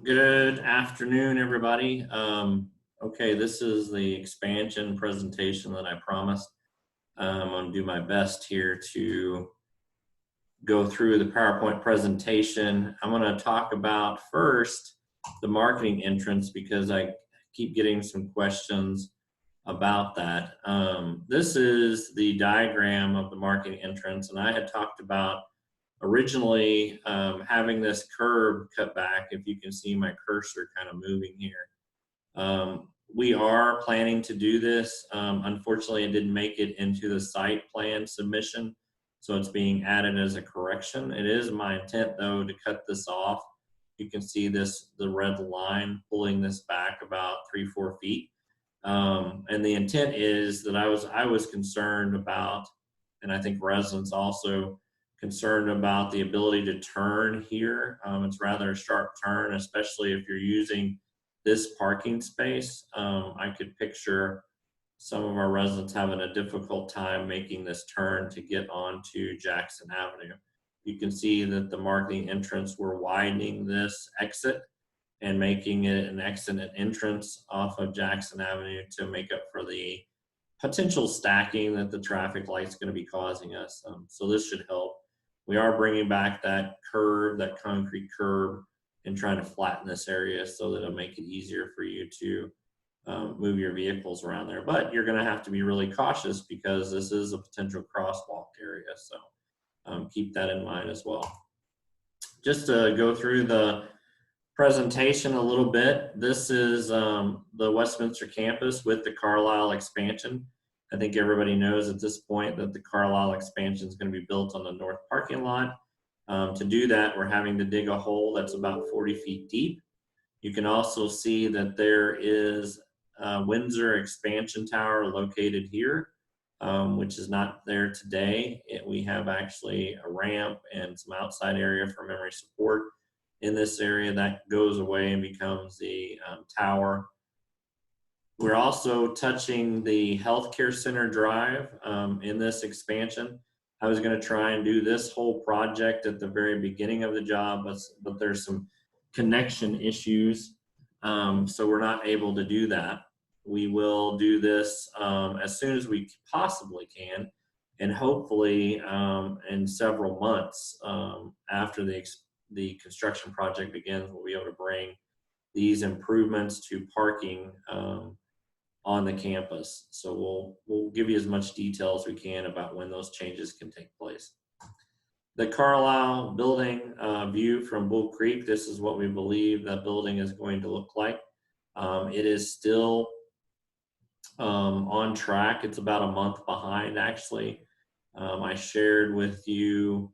Good afternoon, everybody. Okay, this is the expansion presentation that I promised. I'm going to do my best here to go through the PowerPoint presentation. I'm going to talk about first the marketing entrance because I keep getting some questions about that. This is the diagram of the marketing entrance, and I had talked about originally having this curb cut back. If you can see my cursor kind of moving here. We are planning to do this. Unfortunately, it didn't make it into the site plan submission, so it's being added as a correction. It is my intent, though, to cut this off. You can see this, the red line pulling this back about 3-4 feet. And the intent is that I was concerned about, and I think residents also concerned about the ability to turn here. It's rather a sharp turn, especially if you're using this parking space. I could picture some of our residents having a difficult time making this turn to get onto Jackson Avenue. You can see that the marketing entrance, we're widening this exit and making it an exit and entrance off of Jackson Avenue to make up for the potential stacking that the traffic light's going to be causing us. So this should help. We are bringing back that curb, that concrete curb, and trying to flatten this area so that it'll make it easier for you to move your vehicles around there. But you're going to have to be really cautious because this is a potential crosswalk area. So keep that in mind as well. Just to go through the presentation a little bit, this is the Westminster campus with the Carlisle expansion. I think everybody knows at this point that the Carlisle expansion is going to be built on the north parking lot. To do that, we're having to dig a hole that's about 40 feet deep. You can also see that there is a Windsor expansion tower located here, which is not there today. We have actually a ramp and some outside area for memory support in this area. That goes away and becomes the tower. We're also touching the healthcare center drive in this expansion. I was going to try and do this whole project at the very beginning of the job, but there's some connection issues, so we're not able to do that. We will do this as soon as we possibly can, and hopefully in several months after the construction project begins, we'll be able to bring these improvements to parking on the campus. So we'll give you as much detail as we can about when those changes can take place. The Carlisle building view from Bull Creek, this is what we believe that building is going to look like. It is still on track. It's about a month behind, actually. I shared with you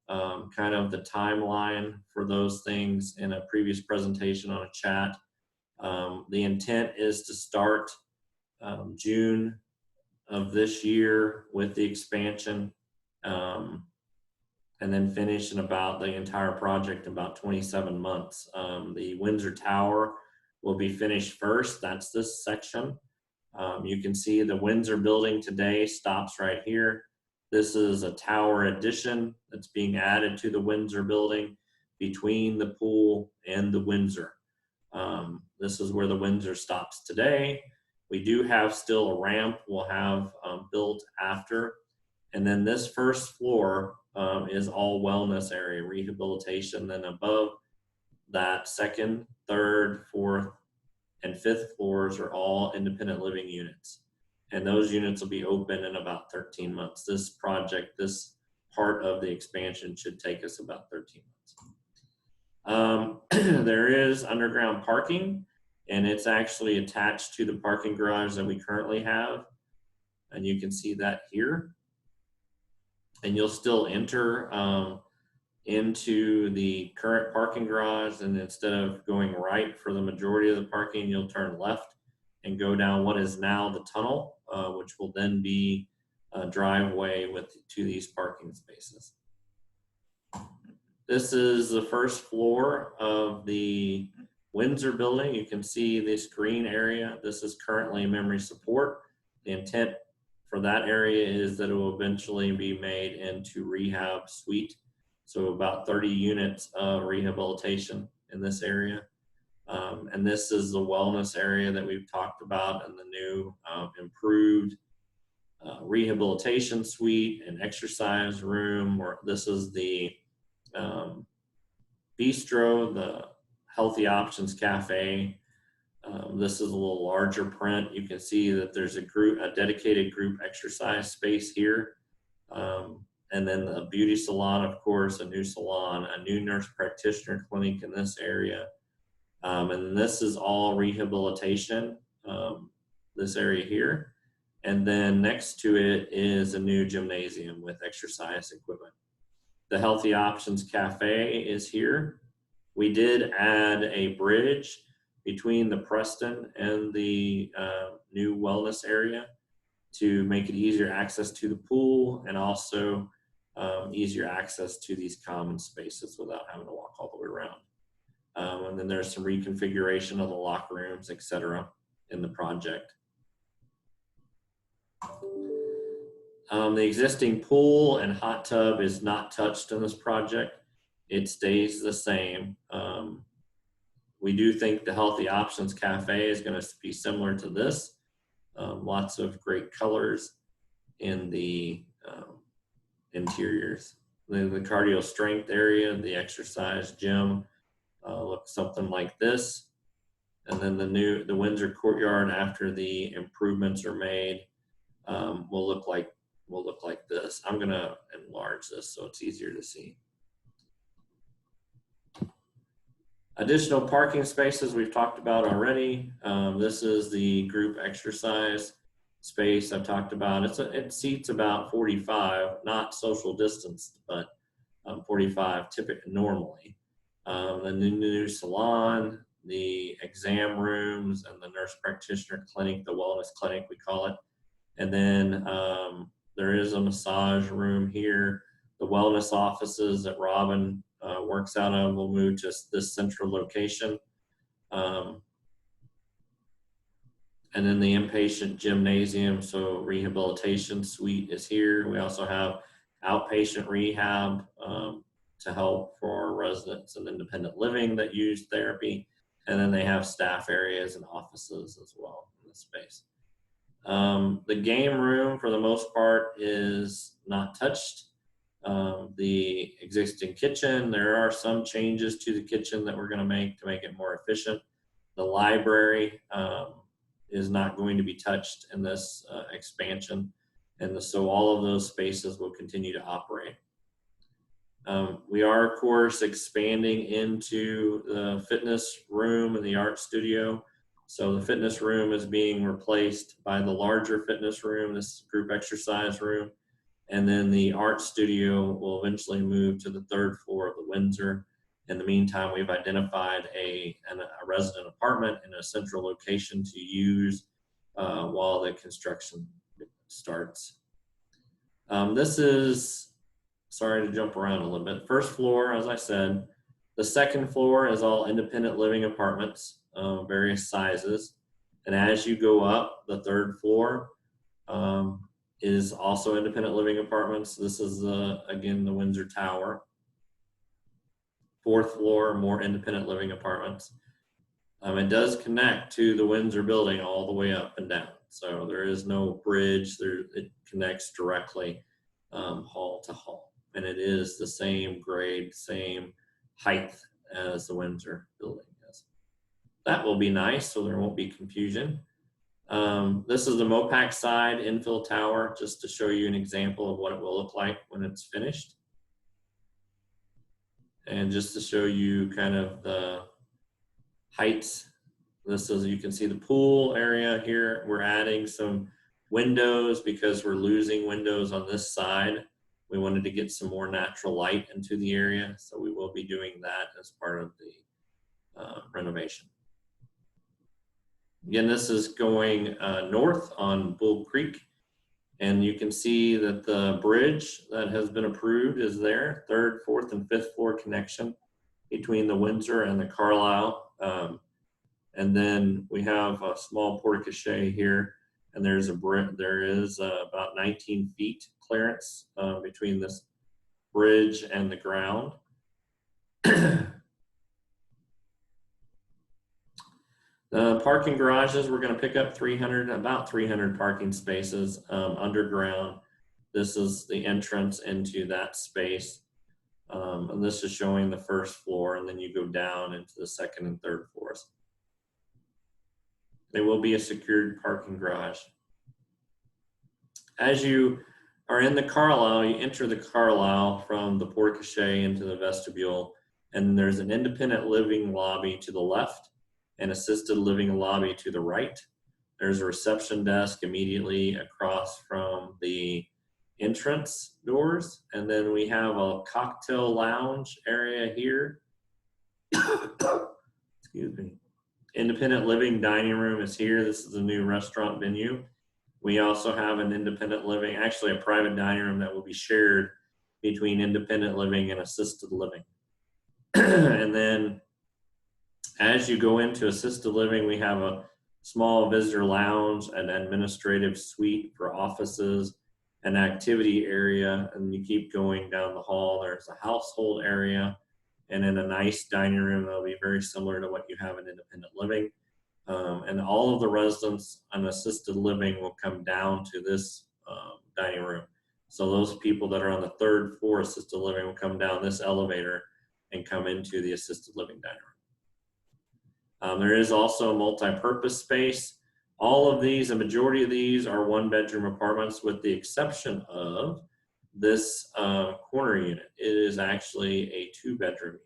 kind of the timeline for those things in a previous presentation on a chat. The intent is to start June of this year with the expansion, and then finish in about the entire project in about 27 months. The Windsor Tower will be finished first. That's this section. You can see the Windsor building today stops right here. This is a tower addition that's being added to the Windsor building between the pool and the Windsor. This is where the Windsor stops today. We do have still a ramp we'll have built after. And then this first floor is all wellness area, rehabilitation. Then above that, second, third, fourth, and fifth floors are all independent living units. And those units will be open in about 13 months. This project, this part of the expansion should take us about 13 months. There is underground parking, and it's actually attached to the parking garage that we currently have. And you can see that here. And you'll still enter into the current parking garage, and instead of going right for the majority of the parking, you'll turn left and go down what is now the tunnel, which will then be a driveway to these parking spaces. This is the first floor of the Windsor building. You can see this green area. This is currently memory support. The intent for that area is that it will eventually be made into rehab suite. So about 30 units of rehabilitation in this area. And this is the wellness area that we've talked about, and the new improved rehabilitation suite and exercise room. Or this is the bistro, the Healthy Options Cafe. This is a little larger print. You can see that there's a dedicated group exercise space here. And then the beauty salon, of course, a new salon, a new nurse practitioner clinic in this area. And this is all rehabilitation, this area here. And then next to it is a new gymnasium with exercise equipment. The Healthy Options Cafe is here. We did add a bridge between the Preston and the new wellness area to make it easier access to the pool, and also easier access to these common spaces without having to walk all the way around. And then there's some reconfiguration of the locker rooms, etc., in the project. The existing pool and hot tub is not touched in this project. It stays the same. We do think the Healthy Options Cafe is going to be similar to this. Lots of great colors in the interiors. The cardio strength area, the exercise gym, looks something like this. And then the Windsor Courtyard, after the improvements are made, will look like this. I'm gonna enlarge this so it's easier to see. Additional parking spaces we've talked about already. This is the group exercise space I've talked about. It seats about 45, not social distanced, but 45 typically normally. The new salon, the exam rooms, and the nurse practitioner clinic, the wellness clinic we call it. And then there is a massage room here. The wellness offices that Robin works out of will move to this central location. And then the inpatient gymnasium, so rehabilitation suite is here. We also have outpatient rehab to help for our residents in independent living that use therapy. And then they have staff areas and offices as well in this space. The game room, for the most part, is not touched. The existing kitchen, there are some changes to the kitchen that we're going to make it more efficient. The library is not going to be touched in this expansion, and so all of those spaces will continue to operate. We are, of course, expanding into the fitness room and the art studio. So the fitness room is being replaced by the larger fitness room, this group exercise room. And then the art studio will eventually move to the third floor of the Windsor. In the meantime, we've identified a resident apartment in a central location to use while the construction starts. This is, sorry to jump around a little bit. First floor, as I said. The second floor is all independent living apartments, various sizes. And as you go up, the third floor is also independent living apartments. This is, again, the Windsor Tower. Fourth floor, more independent living apartments. It does connect to the Windsor building all the way up and down. So there is no bridge. It connects directly hall to hall. And it is the same grade, same height as the Windsor building is. That will be nice, so there won't be confusion. This is the Mopac side infill tower, just to show you an example of what it will look like when it's finished. And just to show you kind of the heights. This is, you can see the pool area here. We're adding some windows because we're losing windows on this side. We wanted to get some more natural light into the area, so we will be doing that as part of the renovation. Again, this is going north on Bull Creek, and you can see that the bridge that has been approved is there, third, fourth, and fifth floor connection between the Windsor and the Carlisle. And then we have a small porte-cochere here, and there is about 19 feet clearance between this bridge and the ground. Parking garages, we're going to pick up about 300 parking spaces underground. This is the entrance into that space. And this is showing the first floor, and then you go down into the second and third floors. There will be a secured parking garage. As you are in the Carlisle, you enter the Carlisle from the porte-cochere into the vestibule, and there's an independent living lobby to the left and assisted living lobby to the right. There's a reception desk immediately across from the entrance doors, and then we have a cocktail lounge area here. Excuse me. Independent living dining room is here. This is a new restaurant venue. We also have an independent living, actually a private dining room that will be shared between independent living and assisted living. And then as you go into assisted living, we have a small visitor lounge, an administrative suite for offices, an activity area, and you keep going down the hall. There's a household area, and then a nice dining room that'll be very similar to what you have in independent living. And all of the residents on assisted living will come down to this dining room. So those people that are on the third floor assisted living will come down this elevator and come into the assisted living dining room. There is also a multi-purpose space. All of these, a majority of these are one-bedroom apartments with the exception of this corner unit. It is actually a two-bedroom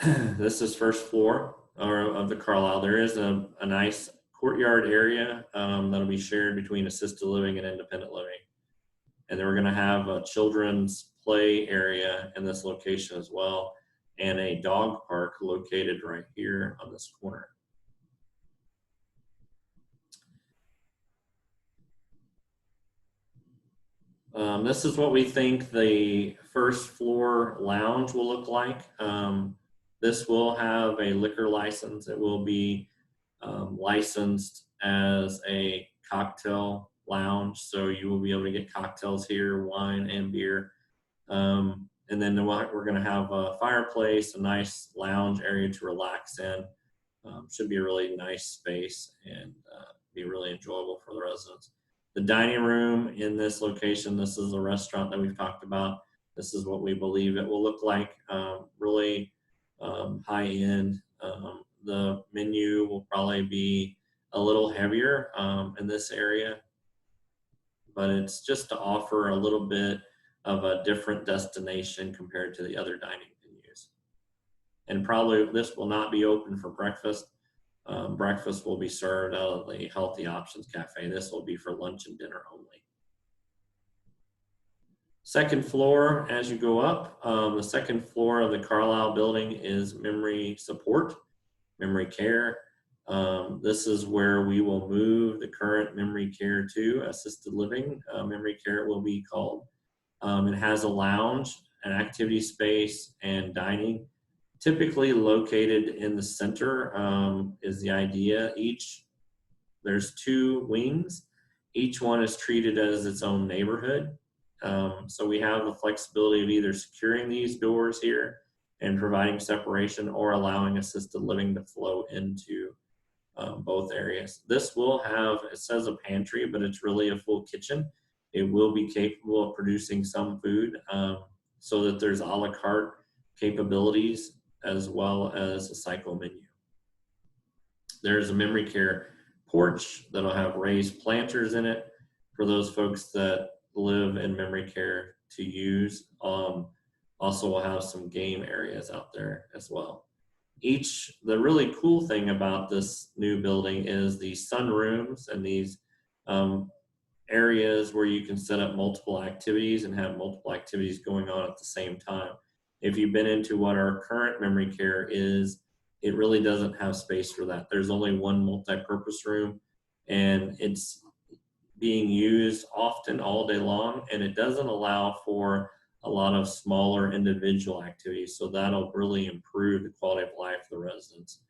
unit. This is first floor of the Carlisle. There is a nice courtyard area that'll be shared between assisted living and independent living. And then we're gonna have a children's play area in this location as well, and a dog park located right here on this corner. This is what we think the first floor lounge will look like. This will have a liquor license. It will be licensed as a cocktail lounge, so you will be able to get cocktails here, wine and beer. And then we're going to have a fireplace, a nice lounge area to relax in. Should be a really nice space and be really enjoyable for the residents. The dining room in this location, this is a restaurant that we've talked about. This is what we believe it will look like, really high end. The menu will probably be a little heavier in this area, but it's just to offer a little bit of a different destination compared to the other dining venues. And probably this will not be open for breakfast. Breakfast will be served out of the Healthy Options Cafe. This will be for lunch and dinner only. Second floor, as you go up, the second floor of the Carlisle building is memory support, memory care. This is where we will move the current memory care to assisted living. Memory care will be called. It has a lounge, an activity space, and dining. Typically located in the center is the idea. There's two wings. Each one is treated as its own neighborhood. So we have the flexibility of either securing these doors here and providing separation, or allowing assisted living to flow into both areas. This will have, it says a pantry, but it's really a full kitchen. It will be capable of producing some food so that there's a la carte capabilities as well as a cycle menu. There's a memory care porch that'll have raised planters in it for those folks that live in memory care to use. Also, we'll have some game areas out there as well. The really cool thing about this new building is these sunrooms and these areas where you can set up multiple activities and have multiple activities going on at the same time. If you've been into what our current memory care is, it really doesn't have space for that. There's only one multi-purpose room, and it's being used often all day long, and it doesn't allow for a lot of smaller individual activities. So that'll really improve the quality of life of the residents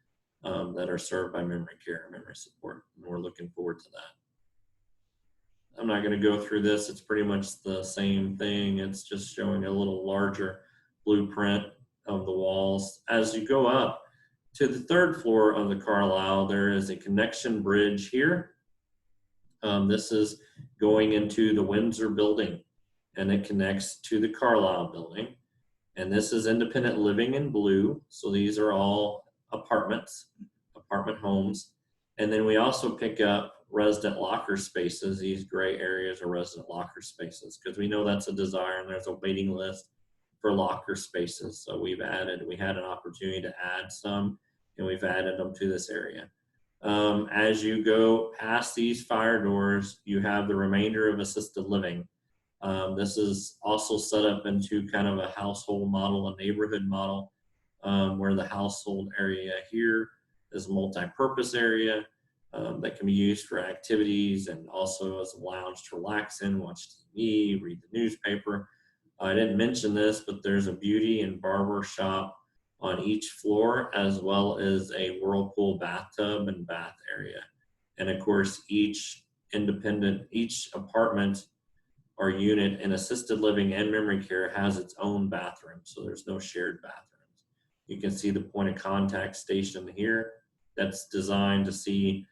that are served by memory care and memory support, and we're looking forward to that. I'm not going to go through this. It's pretty much the same thing. It's just showing a little larger blueprint of the walls. As you go up to the third floor of the Carlisle, there is a connection bridge here. This is going into the Windsor building, and it connects to the Carlisle building. And this is independent living in blue. So these are all apartment homes. And then we also pick up resident locker spaces. These gray areas are resident locker spaces because we know that's a desire and there's a waiting list for locker spaces. So we had an opportunity to add some, and we've added them to this area. As you go past these fire doors, you have the remainder of assisted living. This is also set up into kind of a household model, a neighborhood model, where the household area here is a multi-purpose area that can be used for activities and also as a lounge to relax in, watch TV, read the newspaper. I didn't mention this, but there's a beauty and barber shop on each floor, as well as a whirlpool bathtub and bath area. And of course, each apartment or unit in assisted living and memory care has its own bathroom, so there's no shared bathrooms. You can see the point of contact station here that's designed to see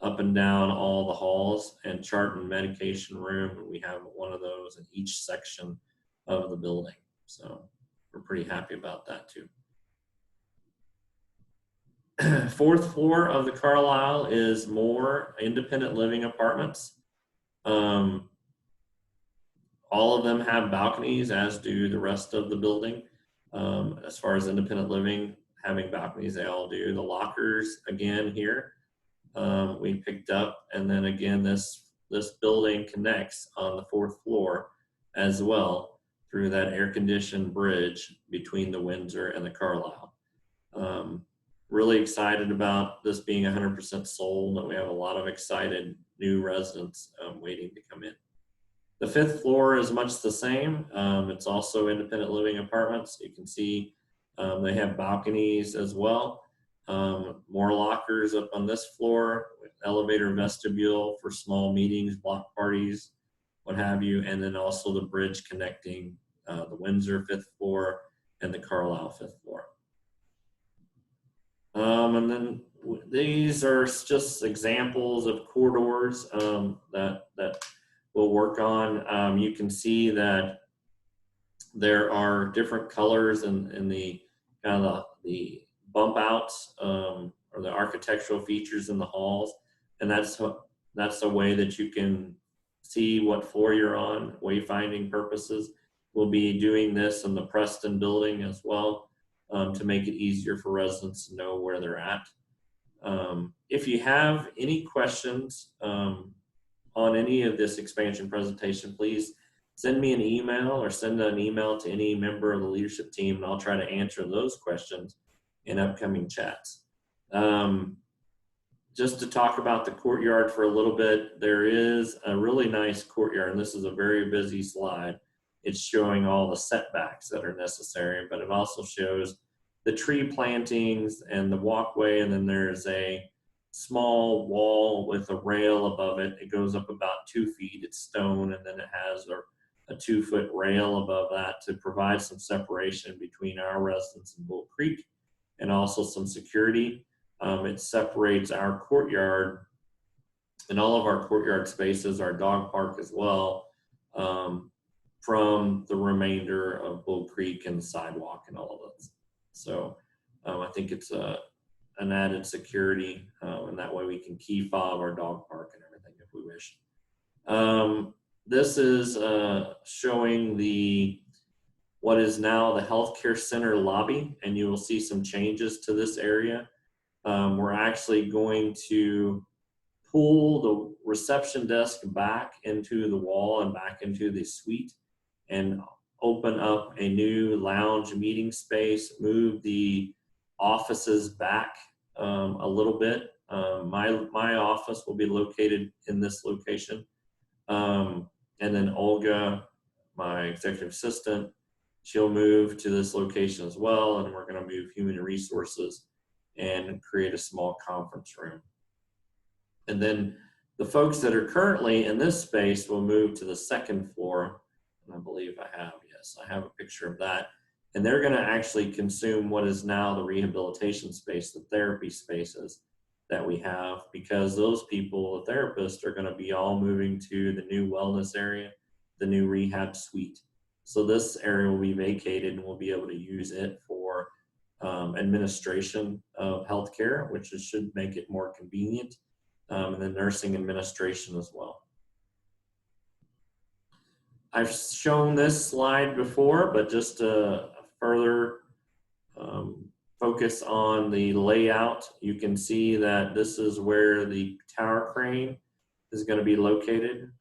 up and down all the halls, and chart and medication room. We have one of those in each section of the building. So we're pretty happy about that too. Fourth floor of the Carlisle is more independent living apartments. All of them have balconies, as do the rest of the building. As far as independent living, having balconies, they all do. The lockers, again, here, we picked up, and then again, this building connects on the fourth floor as well through that air-conditioned bridge between the Windsor and the Carlisle. Really excited about this being 100% sold, and we have a lot of excited new residents waiting to come in. The fifth floor is much the same. It's also independent living apartments. You can see they have balconies as well. More lockers up on this floor, with elevator vestibule for small meetings, block parties, what have you, and then also the bridge connecting the Windsor fifth floor and the Carlisle fifth floor. And then these are just examples of corridors that we'll work on. You can see that there are different colors in the kind of the bump outs or the architectural features in the halls, and that's a way that you can see what floor you're on. Wayfinding purposes, we'll be doing this in the Preston building as well to make it easier for residents to know where they're at. If you have any questions on any of this expansion presentation, please send me an email or send an email to any member of the leadership team, and I'll try to answer those questions in upcoming chats. Just to talk about the courtyard for a little bit, there is a really nice courtyard, and this is a very busy slide. It's showing all the setbacks that are necessary, but it also shows the tree plantings and the walkway, and then there's a small wall with a rail above it. It goes up about 2 feet. It's stone, and then it has a 2-foot rail above that to provide some separation between our residents and Bull Creek, and also some security. It separates our courtyard and all of our courtyard spaces, our dog park as well, from the remainder of Bull Creek and the sidewalk and all of this. So I think it's an added security, and that way we can key fob our dog park and everything if we wish. This is showing what is now the healthcare center lobby, and you will see some changes to this area. We're actually going to pull the reception desk back into the wall and back into the suite and open up a new lounge meeting space, move the offices back a little bit. My office will be located in this location. And then Olga, my executive assistant, she'll move to this location as well, and we're going to move human resources and create a small conference room. And then the folks that are currently in this space will move to the second floor, and I believe I have a picture of that. And they're going to actually consume what is now the rehabilitation space, the therapy spaces that we have, because those people, the therapists, are going to be all moving to the new wellness area, the new rehab suite. So this area will be vacated and we'll be able to use it for administration of healthcare, which should make it more convenient, and then nursing administration as well. I've shown this slide before, but just to further focus on the layout, you can see that this is where the tower crane is going to be located.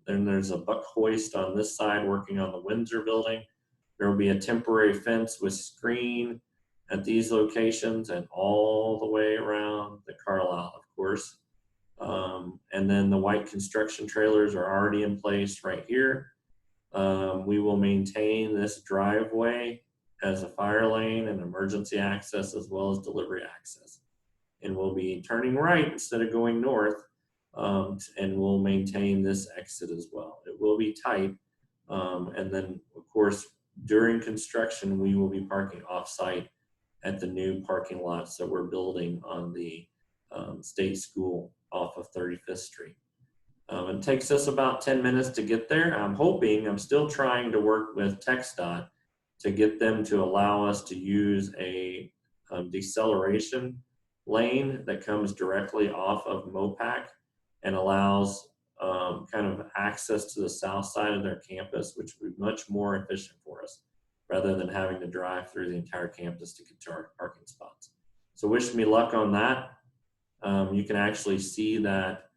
Then there's a buck hoist on this side working on the Windsor building. There will be a temporary fence with screen at these locations and all the way around the Carlisle, of course. And then the white construction trailers are already in place right here. We will maintain this driveway as a fire lane and emergency access as well as delivery access. And we'll be turning right instead of going north, and we'll maintain this exit as well. It will be tight. And then, of course, during construction, we will be parking off-site at the new parking lots that we're building on the state school off of 35th Street. It takes us about 10 minutes to get there. I'm still trying to work with TxDOT to get them to allow us to use a deceleration lane that comes directly off of Mopac and allows kind of access to the south side of their campus, which would be much more efficient for us rather than having to drive through the entire campus to get to our parking spots. So wish me luck on that. You can actually see that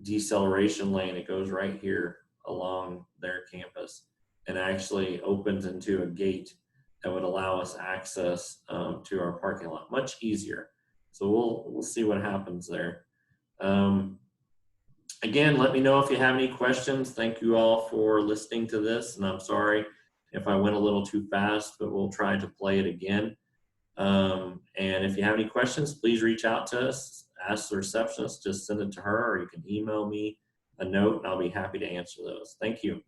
deceleration lane. It goes right here along their campus and actually opens into a gate that would allow us access to our parking lot much easier. So we'll see what happens there. Again, let me know if you have any questions. Thank you all for listening to this, and I'm sorry if I went a little too fast, but we'll try to play it again. And if you have any questions, please reach out to us. Ask the receptionist, just send it to her, or you can email me a note and I'll be happy to answer those. Thank you.